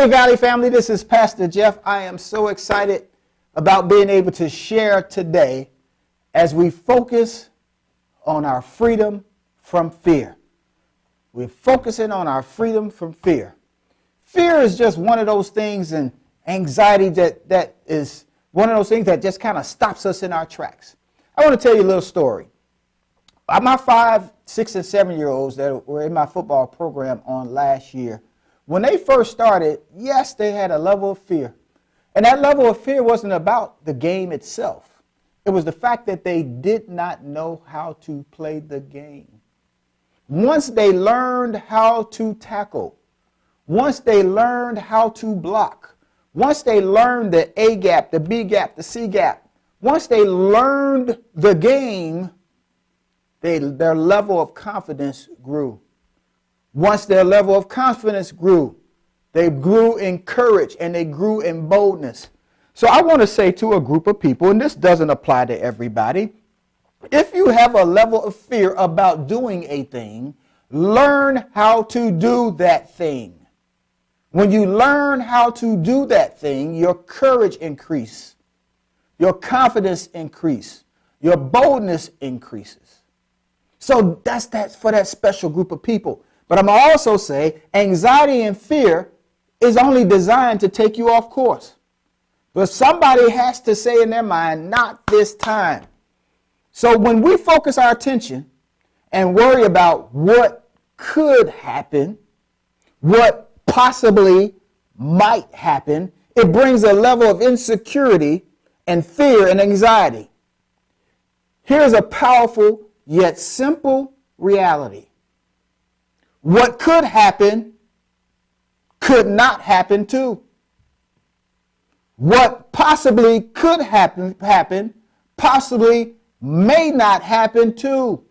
Hey, Valley family, this is Pastor Jeff. I am so excited about being able to share today as we focus on our freedom from fear. We're focusing on our freedom from fear. Fear is just one of those things, and anxiety that is one of those things that just kind of stops us in our tracks. I want to tell you a little story. My 5, 6, and 7-year-olds that were in my football program on last year, when they first started, yes, they had a level of fear. And that level of fear wasn't about the game itself. It was the fact that they did not know how to play the game. Once they learned how to tackle, once they learned how to block, once they learned the A gap, the B gap, the C gap, once they learned the game, their level of confidence grew. Once their level of confidence grew, they grew in courage and they grew in boldness. So I want to say to a group of people, and this doesn't apply to everybody, if you have a level of fear about doing a thing, learn how to do that thing. When you learn how to do that thing, your courage increases, your confidence increases, your boldness increases. So that's for that special group of people. But I'm going to also say anxiety and fear is only designed to take you off course. But somebody has to say in their mind, not this time. So when we focus our attention and worry about what could happen, what possibly might happen, it brings a level of insecurity and fear and anxiety. Here's a powerful yet simple reality. What could happen could not happen too. What possibly could happen possibly may not happen too.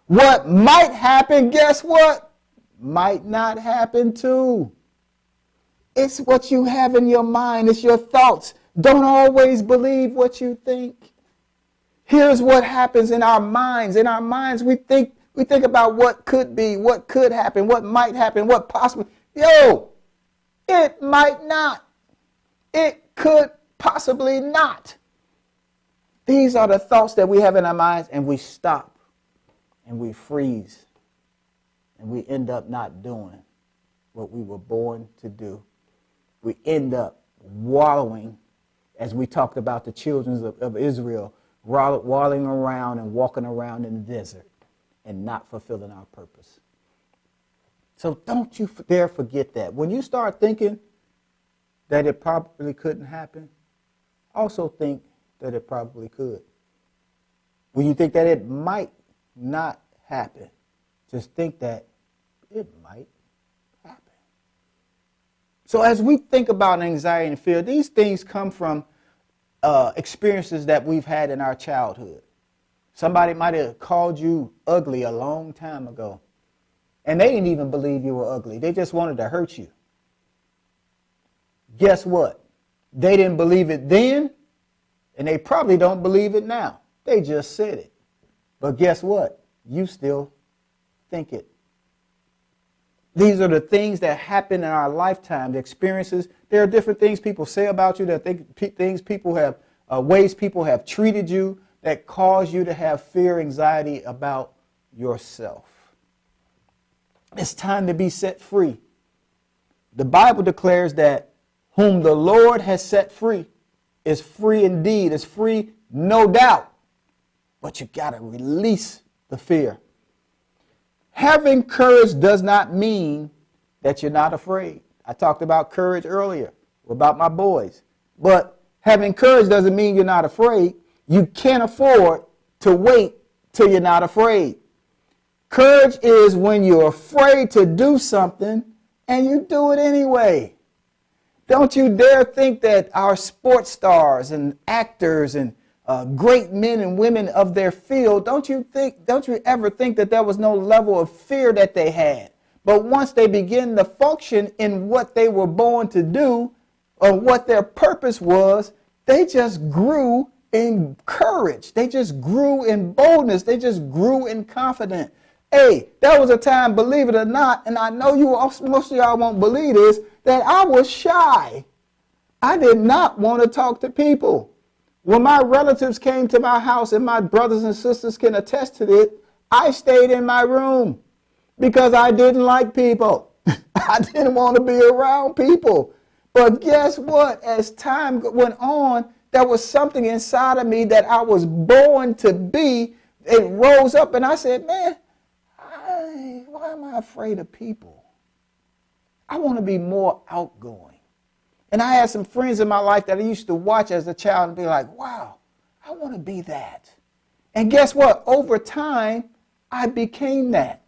What might happen, guess what? Might not happen too. It's what you have in your mind. It's your thoughts. Don't always believe what you think. Here's what happens in our minds. In our minds, we think about what could be, what could happen, what might happen, what possibly. It might not. It could possibly not. These are the thoughts that we have in our minds, and we stop and we freeze and we end up not doing what we were born to do. We end up wallowing, as we talked about the children of Israel, wallowing around and walking around in the desert and not fulfilling our purpose. So don't you dare forget that. When you start thinking that it probably couldn't happen, also think that it probably could. When you think that it might not happen, just think that it might happen. So as we think about anxiety and fear, these things come from experiences that we've had in our childhood. Somebody might have called you ugly a long time ago, and they didn't even believe you were ugly. They just wanted to hurt you. Guess what? They didn't believe it then, and they probably don't believe it now. They just said it. But guess what? You still think it. These are the things that happen in our lifetime, the experiences. There are different things people say about you, things people have, ways people have treated you that cause you to have fear, anxiety about yourself. It's time to be set free. The Bible declares that whom the Lord has set free is free indeed, is free no doubt. But you got to release the fear. Having courage does not mean that you're not afraid. I talked about courage earlier, about my boys. But having courage doesn't mean you're not afraid. You can't afford to wait till you're not afraid. Courage is when you're afraid to do something and you do it anyway. Don't you dare think that our sports stars and actors and great men and women of their field, don't you ever think that there was no level of fear that they had. But once they begin to function in what they were born to do or what their purpose was, they just grew in courage. They just grew in boldness. They just grew in confidence. Hey, there was a time, believe it or not, and I know most of y'all won't believe this, that I was shy. I did not want to talk to people. When my relatives came to my house, and my brothers and sisters can attest to it, I stayed in my room because I didn't like people. I didn't want to be around people. But guess what? As time went on, there was something inside of me that I was born to be. It rose up and I said, man, why am I afraid of people? I want to be more outgoing. And I had some friends in my life that I used to watch as a child and be like, wow, I want to be that. And guess what? Over time, I became that.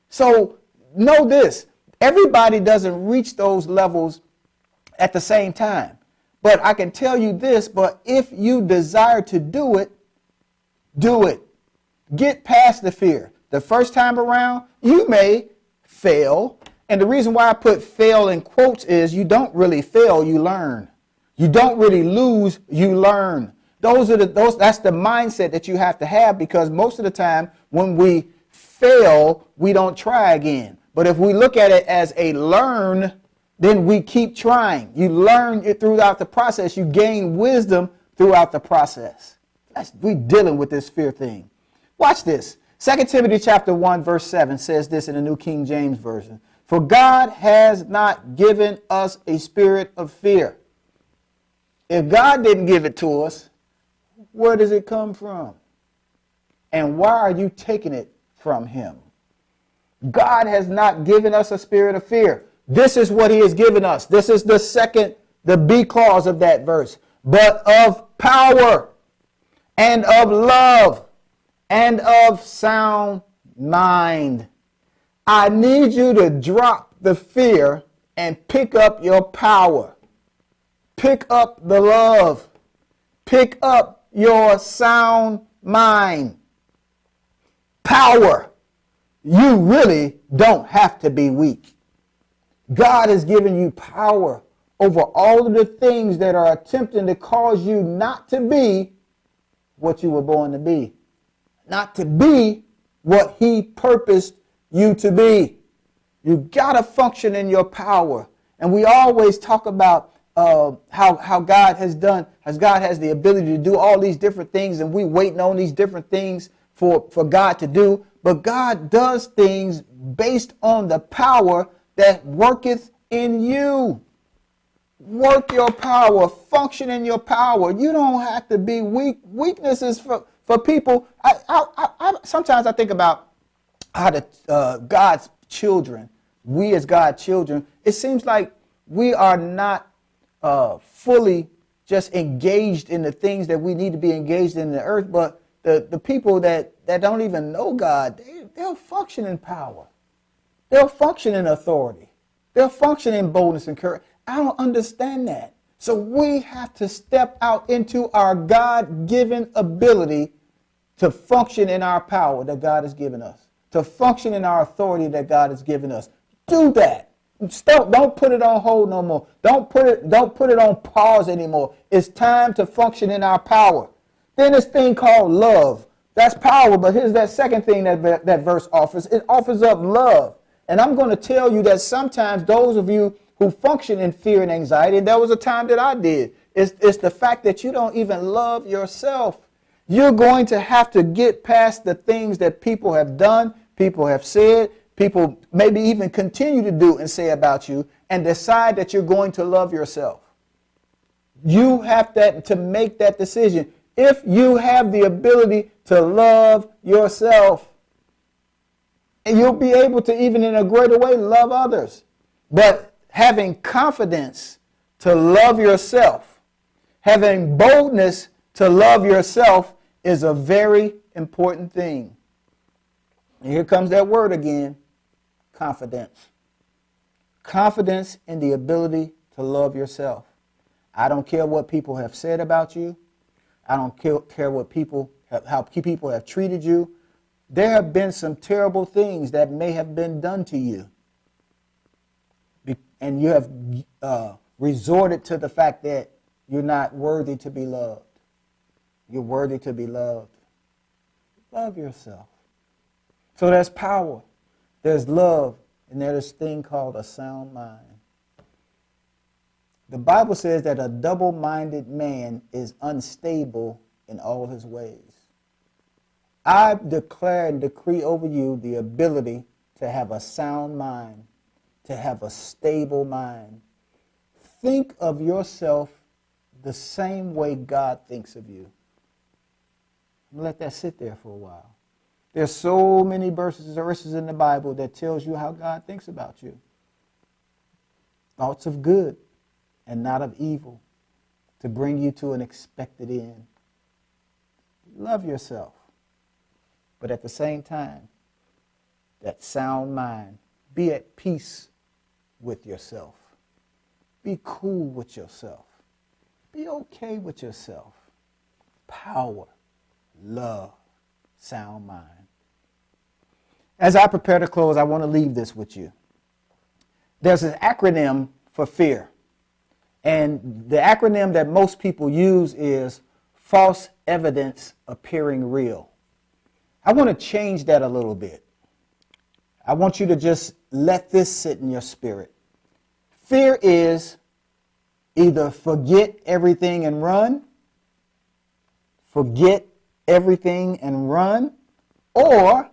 So know this, everybody doesn't reach those levels at the same time. But I can tell you this, but if you desire to do it, do it. Get past the fear. The first time around, you may fail. And the reason why I put fail in quotes is you don't really fail, you learn. You don't really lose, you learn. That's the mindset that you have to have, because most of the time when we fail, we don't try again. But if we look at it as a learn, then we keep trying. You learn it throughout the process. You gain wisdom throughout the process. We're dealing with this fear thing. Watch this. 2 Timothy chapter 1 verse 7 says this in the New King James Version. For God has not given us a spirit of fear. If God didn't give it to us, where does it come from? And why are you taking it from him? God has not given us a spirit of fear. This is what he has given us. This is the B clause of that verse. But of power and of love and of sound mind. I need you to drop the fear and pick up your power. Pick up the love. Pick up your sound mind. Power. You really don't have to be weak. God has given you power over all of the things that are attempting to cause you not to be what you were born to be. Not to be what he purposed you to be. You got to function in your power. And we always talk about how God has the ability to do all these different things, and we waiting on these different things for God to do. But God does things based on the power that worketh in you. Work your power. Function in your power. You don't have to be weak. Weakness is for people. Sometimes I think about how God's children, we as God's children, it seems like we are not fully just engaged in the things that we need to be engaged in the earth, but the people that don't even know God, they'll function in power. They'll function in authority. They'll function in boldness and courage. I don't understand that. So we have to step out into our God-given ability to function in our power that God has given us, to function in our authority that God has given us. Do that. Don't put it on hold no more. Don't put it on pause anymore. It's time to function in our power. Then this thing called love. That's power, but here's that second thing that verse offers. It offers up love. And I'm going to tell you that sometimes those of you who function in fear and anxiety, and there was a time that I did, it's the fact that you don't even love yourself. You're going to have to get past the things that people have done, people have said, people maybe even continue to do and say about you, and decide that you're going to love yourself. You have to make that decision. If you have the ability to love yourself, and you'll be able to, even in a greater way, love others. But having confidence to love yourself, having boldness to love yourself is a very important thing. And here comes that word again, confidence. Confidence in the ability to love yourself. I don't care what people have said about you. I don't care what how people have treated you. There have been some terrible things that may have been done to you. And you have resorted to the fact that you're not worthy to be loved. You're worthy to be loved. Love yourself. So there's power, there's love, and there's this thing called a sound mind. The Bible says that a double-minded man is unstable in all his ways. I declare and decree over you the ability to have a sound mind, to have a stable mind. Think of yourself the same way God thinks of you. Let that sit there for a while. There's so many verses in the Bible that tells you how God thinks about you. Thoughts of good and not of evil, to bring you to an expected end. Love yourself. But at the same time, that sound mind, be at peace with yourself. Be cool with yourself. Be okay with yourself. Power, love, sound mind. As I prepare to close, I want to leave this with you. There's an acronym for fear. And the acronym that most people use is false evidence appearing real. I want to change that a little bit. I want you to just let this sit in your spirit. Fear is either forget everything and run, forget everything and run, or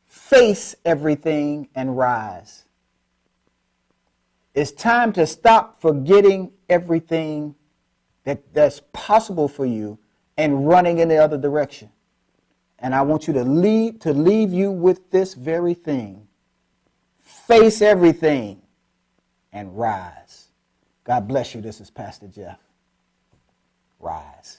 face everything and rise. It's time to stop forgetting everything that's possible for you and running in the other direction. And I want you to leave you with this very thing. Face everything and rise. God bless you. This is Pastor Jeff. Rise.